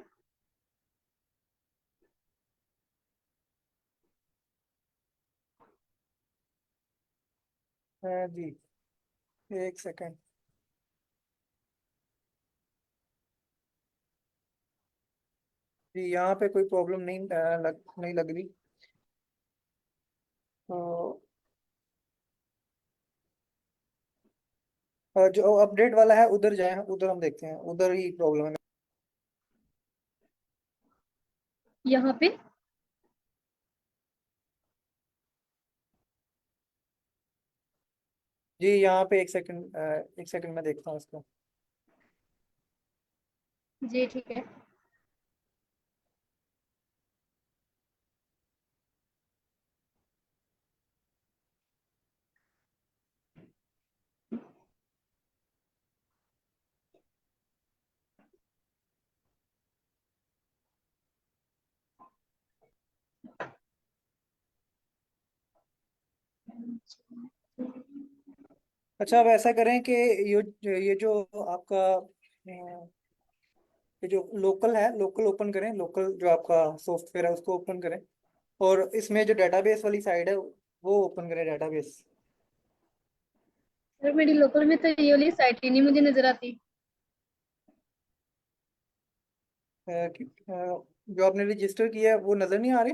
जी एक सेकंड। जी यहाँ पे कोई प्रॉब्लम नहीं लग रही। तो जो अपडेट वाला है उधर जाए, उधर हम देखते हैं, उधर ही प्रॉब्लम है। यहाँ पे। जी यहाँ पे एक सेकंड में देखता हूँ इसको। जी ठीक है। अच्छा, अब ऐसा करें कि ये जो आपका ये जो लोकल है, लोकल ओपन करें। लोकल जो आपका सॉफ्टवेयर है उसको ओपन करें, और इसमें जो डेटाबेस वाली साइड है वो ओपन करें, डेटाबेस। सर मेरी लोकल में तो ये वाली साइट ही नहीं मुझे नजर आती। जो आपने रजिस्टर किया है वो नजर नहीं आ रही।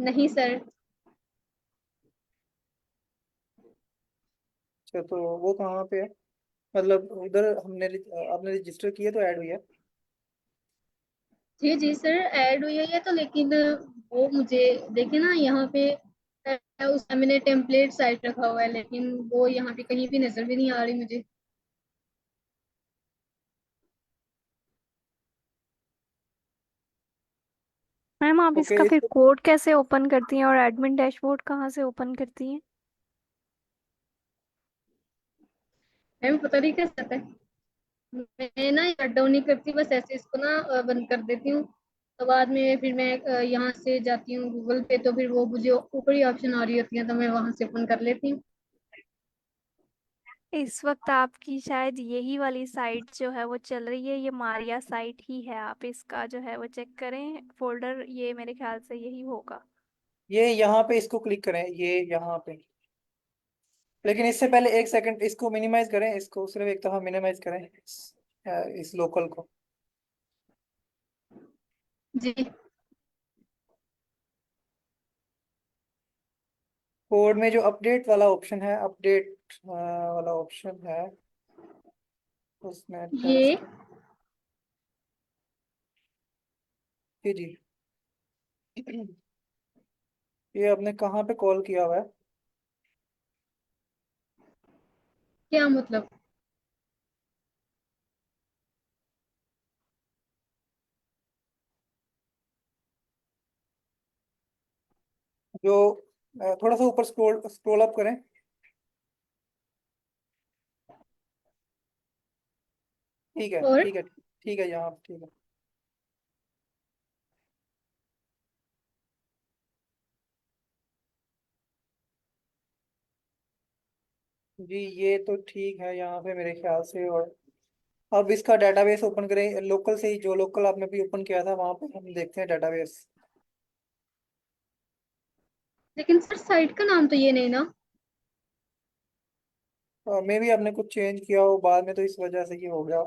नहीं सर। अच्छा, तो वो कहाँ पे है? मतलब उधर आपने रजिस्टर किया तो ऐड हुई है। जी सर, ऐड हुई है तो, लेकिन वो मुझे देखे ना यहाँ पे उसका मैंने टेम्पलेट साइट रखा हुआ है, लेकिन वो यहाँ पे कहीं भी नजर भी नहीं आ रही मुझे। मैम आप ओके इसका फिर इसको कोड कैसे ओपन करती हैं और एडमिन डैशबोर्ड कहाँ से ओपन करती हैं? मैम पता नहीं कैसे आता है, मैं ना शट डाउन नहीं करती, बस ऐसे इसको ना बंद कर देती हूँ। तो बाद में फिर मैं यहाँ से जाती हूँ गूगल पे, तो फिर वो मुझे ऊपर ही ऑप्शन आ रही होती है, तो मैं वहां से ओपन कर लेती हूँ। इस वक्त आपकी शायद यही वाली साइट जो है वो चल रही है, ये मारिया साइट ही है। आप इसका जो है वो चेक करें फोल्डर, ये मेरे ख्याल से यही होगा। ये यहाँ पे इसको क्लिक करें, ये यहाँ पे। लेकिन इससे पहले एक सेकंड इसको मिनिमाइज करें, इसको सिर्फ एक दफा मिनिमाइज करें इस लोकल को। जी कोड में जो अपडेट वाला ऑप्शन है, अपडेट वाला ऑप्शन है, उसमें ये टेक्स्ट। जी जी। ये आपने कहाँ पे कॉल किया हुआ है? क्या मतलब? जो थोड़ा सा ऊपर स्क्रॉल स्क्रॉल अप करें। ठीक है और ठीक है ठीक है, यहाँ ठीक है। जी ये तो ठीक है यहाँ पे मेरे ख्याल से। और अब इसका डेटाबेस ओपन करें लोकल से ही, जो लोकल आपने भी ओपन किया था वहां पे हम देखते हैं डेटाबेस। लेकिन सर साइट का नाम तो ये नहीं ना। मे भी आपने कुछ चेंज किया हो बाद में, तो इस वजह से ये हो गया।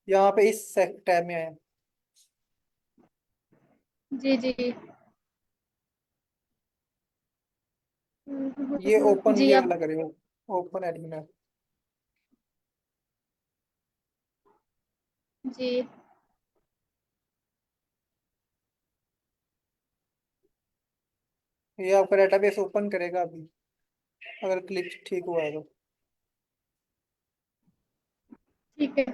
यहाँ पे इस टैब में है। जी जी। ये ओपन जी ये अब वाला करें, ओपन एडमिन। जी ये आपका डेटाबेस ओपन करेगा अभी, अगर क्लिक ठीक हुआ है तो। ठीक है।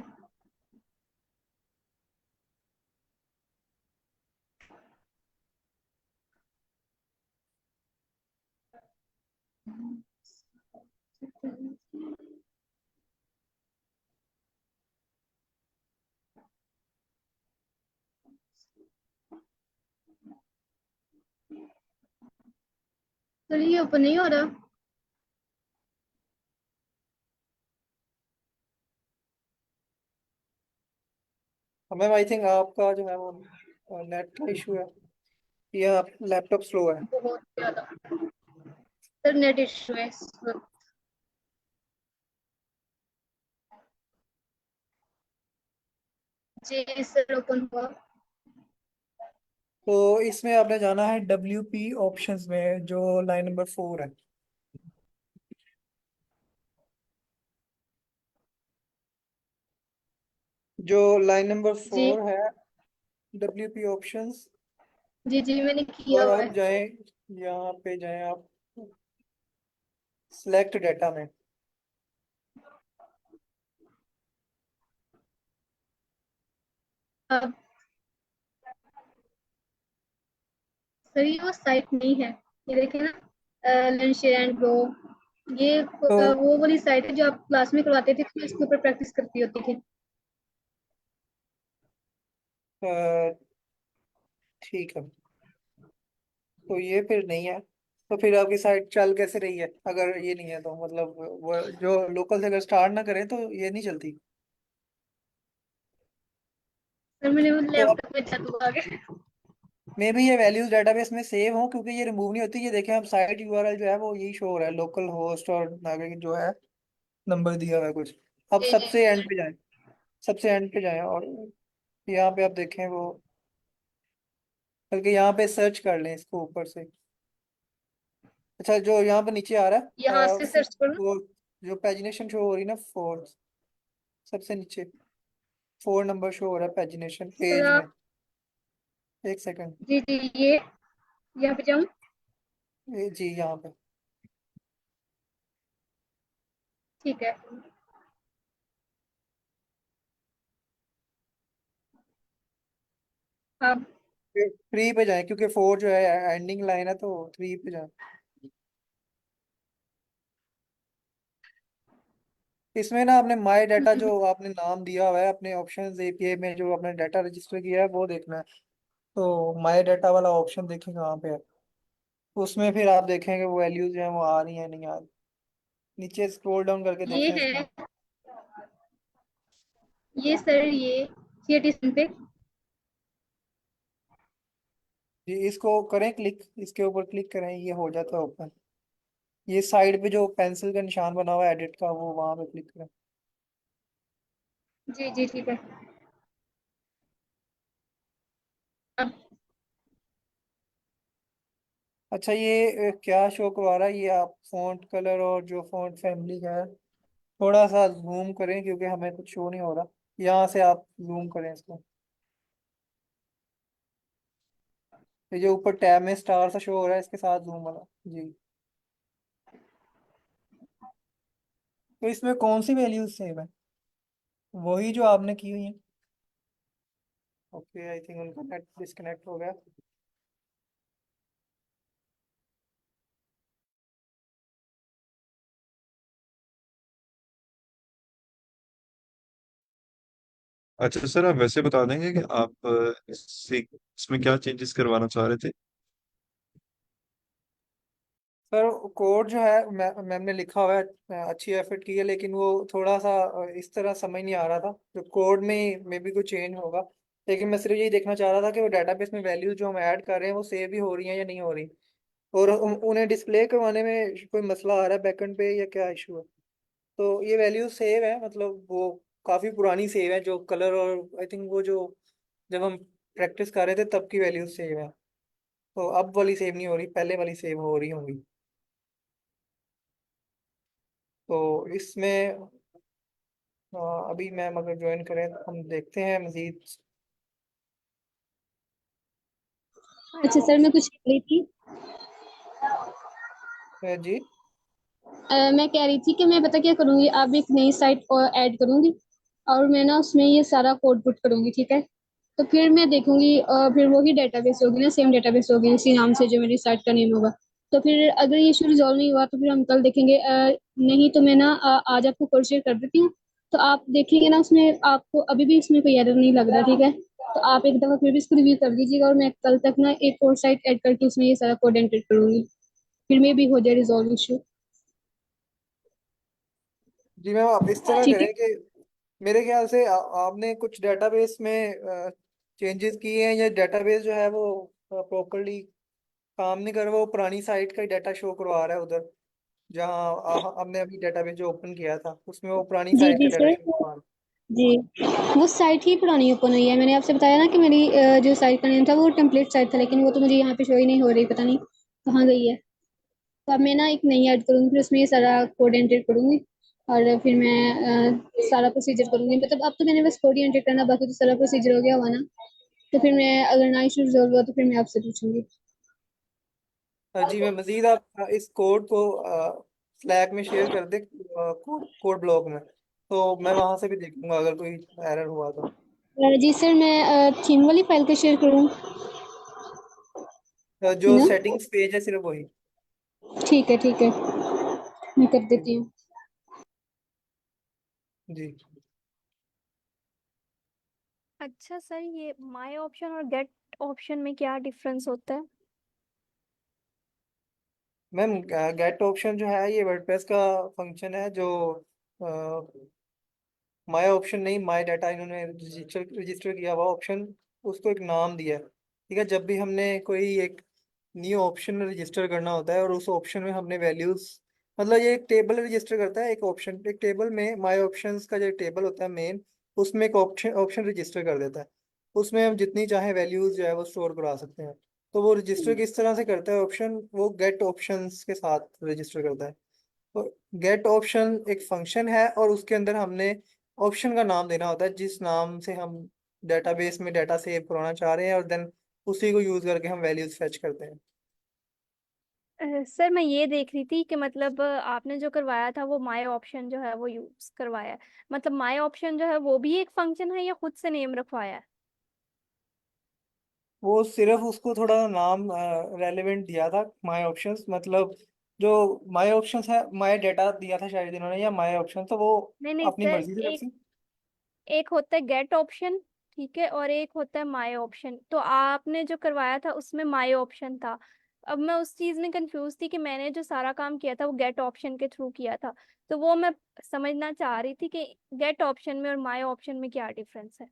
सर ये ओपन नहीं हो रहा। मैम आई थिंक आपका जो है वो नेट का इशू है, या लैपटॉप स्लो है। बहुत ज्यादा सर नेट इशू है इस वक्त। जी सर ओपन हुआ। तो इसमें आपने जाना है WP ऑप्शंस में, जो लाइन नंबर 4 है। जो लाइन नंबर जी 4 है, WP ऑप्शंस। जी जी मैंने किया और हुआ आप है। जाएं, यहाँ पे जाएं आप सिलेक्ट डाटा में। अब सर ये वो साइट नहीं है, ये देखिए ना, लर्न शेयर एंड ग्रो। ये तो वो वाली साइट है जो आप क्लास में करवाते थे, तो इसके ऊपर प्रैक्टिस करती होती थी। अ, ठीक है, तो ये फिर नहीं है। तो फिर आपकी साइट चल कैसे रही है अगर ये नहीं है? तो मतलब वो जो लोकल से अगर स्टार्ट ना करें तो ये नहीं चलती। सर मैंने वो तो अब लैपटॉप में जादू आ गया। मे भी ये वैल्यूज डेटाबेस में सेव हो, क्योंकि ये रिमूव नहीं होती। ये देखें, अब साइट URL जो है वो यही शो हो रहा है, लोकल होस्ट और नागरिक जो है नंबर दिया हुआ है कुछ। अब जी जी सबसे एंड पे जाएं, सबसे एंड पे जाएं, और यहाँ पे आप देखें वो, बल्कि यहाँ पे सर्च कर लें इसको ऊपर से। अच्छा, जो यहाँ पे नीचे आ रहा यहाँ है से सर्च करो। जो पैजिनेशन शो हो रही है ना, 4 सबसे नीचे, 4 नंबर शो हो रहा है पैजिनेशन सर पेज में। आप एक सेकंड। जी जी, ये यहाँ पे जाऊँ? जी यहाँ पे। ठीक है। अब 3 पे जाए, क्योंकि 4 जो है एंडिंग लाइन है, तो 3 पे जाए। इसमें ना आपने माई डाटा जो आपने नाम दिया हुआ है अपने ऑप्शंस एपीआई में, जो आपने डाटा रजिस्टर किया है वो देखना है। तो माई डाटा वाला ऑप्शन देखें कहाँ पे है। उसमें फिर आप देखेंगे वो वैल्यूज जो है वो आ रही है नहीं आ रही। नीचे स्क्रॉल डाउन करके ये देखें इसमें। है, ये सर, ये CAT पे। जी इसको करें क्लिक, इसके ऊपर क्लिक करें, ये हो जाता है ओपन। ये साइड पे जो पेंसिल का निशान बना हुआ है एडिट का, वो वहां पे क्लिक करें। जी जी, ठीक है। अब अच्छा ये क्या शो करवा रहा है, ये आप फॉन्ट कलर और जो फॉन्ट फैमिली का है, थोड़ा सा जूम करें क्योंकि हमें कुछ शो नहीं हो रहा। यहाँ से आप जूम करें इसको। ये जो ऊपर टैब में स्टार सा शो हो रहा है, इसके साथ जूम वाला। जी। तो इसमें कौन सी वैल्यूज सेव है? वही जो आपने की हुई है। ओके, आई थिंक उनका नेट डिस्कनेक्ट हो गया। अच्छा सर, आप वैसे बता देंगे कि आप इसमें क्या चेंजेस करवाना चाह रहे थे? सर कोड जो है मैम ने लिखा हुआ है, अच्छी एफर्ट की है, लेकिन वो थोड़ा सा इस तरह समझ नहीं आ रहा था। तो कोड में मे बी कुछ चेंज होगा, लेकिन मैं सिर्फ यही देखना चाह रहा था कि वो डाटाबेस में वैल्यूज जो हम ऐड कर रहे हैं वो सेव भी हो रही हैं या नहीं हो रही, और उन्हें डिस्प्ले करवाने में कोई मसला आ रहा है बैकएंड पे या क्या इशू है। तो ये वैल्यूज सेव है, मतलब वो काफ़ी पुरानी सेव है, जो कलर और आई थिंक वो जो जब हम प्रैक्टिस कर रहे थे तब की वैल्यूज सेव है। तो अब वाली सेव नहीं हो रही, पहले वाली सेव हो रही होंगी। तो इसमें अभी मैम अगर ज्वाइन करें तो हम देखते हैं मजीद। अच्छा सर, मैं कुछ कह रही थी। जी। मैं कह रही थी कि मैं पता क्या करूँगी, अब एक नई साइट और ऐड करूँगी, और मैं ना उसमें ये सारा कोड पुट करूँगी, ठीक है? तो फिर मैं देखूंगी, फिर वही डेटाबेस होगी ना, सेम डेटाबेस होगी उसी नाम से जो मेरी साइट का नेम होगा। तो फिर अगर ये इशू रिजॉल्व नहीं हुआ तो फिर हम कल देखेंगे, नहीं तो मैं ना आज आपको कोड शेयर कर देती हूँ। तो आप देखेंगे ना, उसमें आपको अभी भी इसमें कोई एरर नहीं लग रहा, ठीक है? तो आप एक दफा फिर भी इसको रिव्यू कर लीजिएगा, और मैं कल तक ना एक और साइट ऐड करके उसमें ये सारा कोड एंटर करूंगी, फिर में भी हो जाए रिजॉल्व इशू। जी मैम आप इस तरह ठीक है। करें कि मेरे ख्याल से आपने कुछ डेटाबेस में चेंजेस किए हैं, या डेटाबेस जो है वो प्रॉपरली काम नहीं कर रहा, वो पुरानी साइट का ही डाटा शो करवा रहा है उधर, जहाँ हमने अभी डेटाबेस जो ओपन किया था उसमें वो पुरानी जी साइट का जी डाटा सर। शो करवा रहा जी, वो साइट ही पुरानी ओपन हुई है। मैंने आपसे बताया ना कि मेरी जो साइट का नेम था वो टेम्पलेट साइट था, लेकिन वो तो मुझे यहाँ पे शो ही नहीं हो रही, पता नहीं कहाँ गई है। तो अब मैं ना एक नई ऐड करूँगी, फिर उसमें ये सारा कोड एंटर करूँगी, और फिर मैं सारा प्रोसीजर करूँगी। मतलब अब तो मैंने बस कोड ही एंटर करना, बाकी तो सारा प्रोसीजर हो गया हुआ ना। तो फिर मैं, अगर ना इशू रिजॉल्व हुआ तो फिर मैं आपसे पूछूंगी। है। जी मैं मजीद आप इस कोड को स्लैक में शेयर कर दे, कोड कोड ब्लॉक में, तो मैं वहां से भी देखूंगा अगर कोई एरर हुआ तो। जी सर, मैं थीम वाली फाइल को शेयर करूँ, है जो ना? सेटिंग्स पेज है सिर्फ वही। ठीक है, ठीक है, मैं कर देती जी। हूँ। जी अच्छा सर, ये माय ऑप्शन और गेट ऑप्शन में क्या डिफरेंस होता है? मैम गेट ऑप्शन जो है ये वर्डप्रेस का फंक्शन है, जो माय ऑप्शन नहीं, माय डाटा इन्होंने रजिस्टर रजिस्टर किया हुआ ऑप्शन, उसको एक नाम दिया है। ठीक है, जब भी हमने कोई एक न्यू ऑप्शन रजिस्टर करना होता है और उस ऑप्शन में हमने वैल्यूज, मतलब ये एक टेबल रजिस्टर करता है, एक ऑप्शन एक टेबल में माय ऑप्शंस का जो टेबल होता है मेन, उसमें एक ऑप्शन ऑप्शन रजिस्टर कर देता है। उसमें हम जितनी चाहे वैल्यूज जो है वो स्टोर करा सकते हैं। तो वो रजिस्टर किस तरह से करता है ऑप्शन, वो गेट ऑप्शंस के साथ रजिस्टर करता है। तो गेट ऑप्शन एक फंक्शन है, और उसके अंदर हमने ऑप्शन का नाम देना होता है जिस नाम से हम डेटाबेस में डाटा सेव कराना चाह रहे हैं, और देन उसी को यूज करके हम वैल्यूज फेच करते हैं। सर मैं ये देख रही थी कि मतलब आपने जो करवाया था वो माय ऑप्शन जो है वो यूज करवाया है। मतलब माय ऑप्शन जो है वो भी एक फंक्शन है या खुद से नेम रखवाया है? वो सिर्फ उसको थोड़ा नाम रेलेवेंट दिया था, माय ऑप्शंस, मतलब जो माय ऑप्शंस है, माय डेटा दिया था शायद इन्होंने, या माय ऑप्शन, तो वो नहीं नहीं अपनी सर, मर्जी से रख एक सी। एक होता है गेट ऑप्शन, ठीक है, और एक होता है माय ऑप्शन। तो आपने जो करवाया था उसमें माय ऑप्शन था। अब मैं उस चीज में कंफ्यूज थी कि मैंने जो सारा काम किया था वो गेट ऑप्शन के थ्रू किया था। तो वो मैं समझना चाह रही थी कि गेट ऑप्शन में और माय ऑप्शन में क्या डिफरेंस है।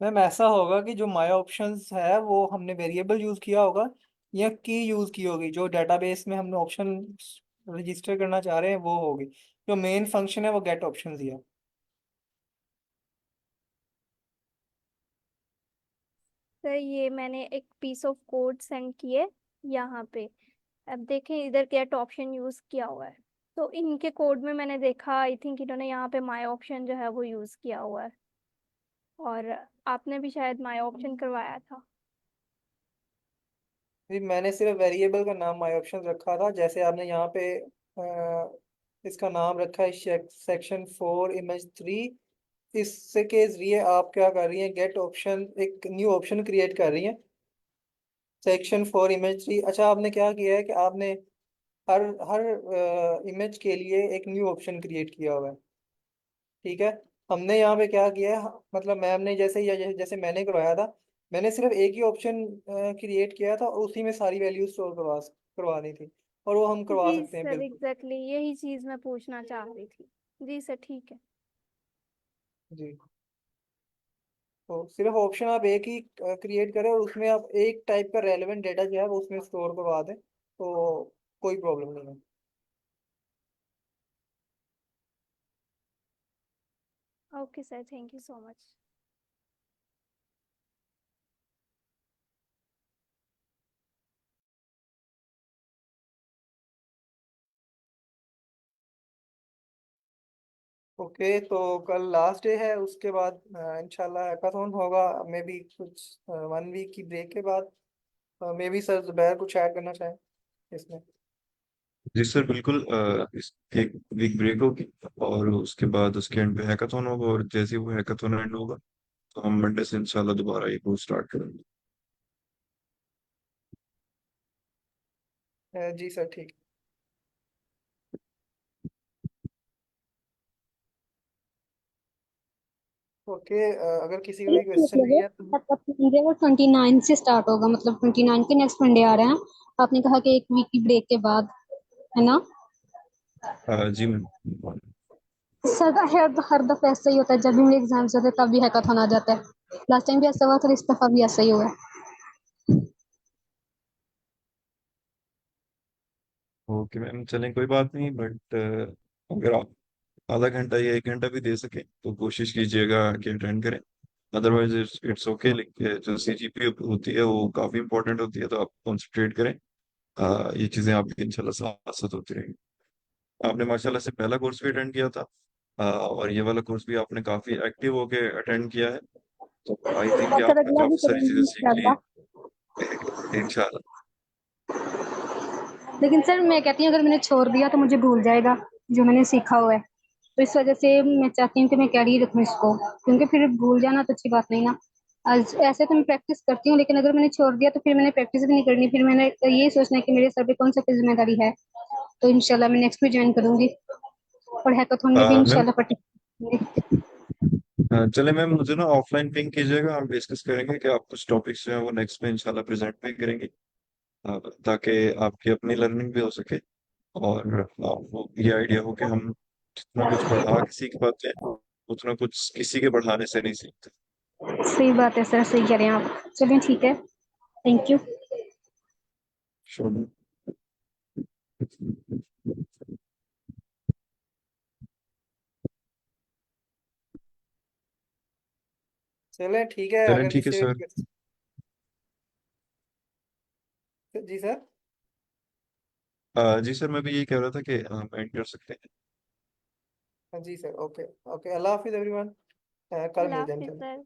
मैम ऐसा होगा कि जो माय ऑप्शंस है वो हमने वेरिएबल यूज किया होगा या की यूज की होगी, जो डेटाबेस में हमने ऑप्शन रजिस्टर करना चाह रहे हैं वो होगी। जो मेन फंक्शन है वो गेट ऑप्शंस ही है। सर ये मैंने एक पीस ऑफ कोड सेंड किए यहाँ पे। अब देखें इधर गेट ऑप्शन यूज किया हुआ है। तो इनके कोड में मैंने देखा, आई थिंक इन्होंने यहाँ पे माय ऑप्शन जो है वो यूज किया हुआ है। और आपने भी शायद माय ऑप्शन करवाया था। जी, मैंने सिर्फ वेरिएबल का नाम माय ऑप्शंस रखा था, जैसे आपने यहाँ पे इसका नाम रखा है सेक्शन 4 इमेज 3। इससे के जरिए आप क्या कर रही हैं, गेट ऑप्शन, एक न्यू ऑप्शन क्रिएट कर रही हैं, सेक्शन 4 इमेज 3। अच्छा, आपने क्या किया है कि आपने हर हर इमेज के लिए एक न्यू ऑप्शन क्रिएट किया हुआ है। ठीक है। हमने यहाँ पे क्या किया है, मतलब मैम ने जैसे, या जैसे मैंने करवाया था, मैंने सिर्फ एक ही ऑप्शन क्रिएट किया था और उसी में सारी वैल्यू स्टोर करवानी थी, और वो हम करवा जी सकते हैं सर, बिल्कुल। एग्जैक्टली यही चीज मैं पूछना चाह रही थी। जी सर, ठीक है। जी। तो सिर्फ ऑप्शन आप एक ही क्रिएट करें और उसमें आप एक टाइप का रेलेवेंट डेटा जो है वो उसमें स्टोर करवा दें, तो कोई प्रॉब्लम नहीं है। Okay sir, thank you so much. Okay, तो कल लास्ट डे है, उसके बाद इंशाल्लाह हैकाथॉन होगा, मे बी कुछ 1 वीक की ब्रेक के बाद। मे बी सर जुबैर कुछ ऐड करना चाहें इसमें। जी सर बिल्कुल, इस एक वीक ब्रेक होगी और उसके बाद उसके एंड पे हैकाथॉन होगा, और जैसे ही वो हैकाथॉन एंड होगा तो हम मंडे से इंशाल्लाह दोबारा ये कोर्स स्टार्ट करेंगे। जी सर, ठीक। ओके, अगर किसी का कोई क्वेश्चन नहीं है तो। मंडे वो 29 से स्टार्ट होगा, मतलब 29 के नेक्स्ट मंडे आ रहे हैं। आपने कहा कि एक वीक की ब्रेक के बाद, है ना? जी मैम। सर हर दफा ऐसा ही होता है, जब भी मेरे एग्जाम्स होते हैं तब भी हैकाथॉन आ जाता है। लास्ट टाइम भी ऐसा हुआ था, इस दफा भी ऐसा ही हुआ है। ओके मैम, चलें कोई बात नहीं, बट अगर आप आधा घंटा या 1 घंटा भी दे सके तो कोशिश कीजिएगा कि अटेंड करें। अदरवाइज इट्स ओके, लेकिन जो सीजीपी होती है वो काफ़ी इंपॉर्टेंट होती है, तो आप कॉन्सेंट्रेट करें। ये चीज़ें आपकी इंशाल्लाह साथ साथ होती रहेंगी। आपने माशाल्लाह से पहला कोर्स भी अटेंड किया था, और ये वाला कोर्स भी आपने काफ़ी एक्टिव होके अटेंड किया है, तो आई थिंक कि और सर आपने अगला भी काफ़ी सारी चीज़ें करेंगे सीख ली इंशाल्लाह। हैं इंशाल्लाह। लेकिन सर मैं कहती हूँ अगर मैंने छोड़ दिया तो मुझे भूल जाएगा जो मैंने सीखा हुआ है। तो इस वजह से मैं चाहती हूँ कि मैं कैरी रखूँ इसको, क्योंकि फिर भूल जाना तो अच्छी बात नहीं ना। आज ऐसे तो मैं प्रैक्टिस करती हूँ, लेकिन अगर मैंने छोड़ दिया तो फिर मैंने प्रैक्टिस भी नहीं करनी, फिर मैंने यही सोचना है कि मेरे सर पे कौन सा जिम्मेदारी है। तो इंशाल्लाह मैं नेक्स्ट भी ज्वाइन करूंगी और हैकाथॉन में भी मैम, इंशाल्लाह पार्टिसिपेट करूंगी। चले मैम, मुझे ना ऑफलाइन पिंग कीजिएगा, हम डिस्कस करेंगे कि आप कुछ टॉपिक्स जो है वो नेक्स्ट में इंशाल्लाह प्रेजेंट भी करेंगे, ताकि आपकी अपनी लर्निंग भी हो सके और आपको ये आइडिया हो कि हम जितना कुछ पढ़ा के सीख पाते हैं उतना कुछ किसी के पढ़ाने से नहीं सीखते। सही बात है सर, सही कह रहे हैं आप। चलिए ठीक है, थैंक यू। श्योर। चलें ठीक है, चलें अगर ठीक है किसी सर। जी सर। जी सर, मैं भी यही कह रहा था कि हम एंड कर सकते हैं। हाँ जी सर, ओके। ओके, अल्लाह हाफिज़ एवरीवन, कल अल्लाह मिलते हैं हाफिज इंशाल्लाह। सर।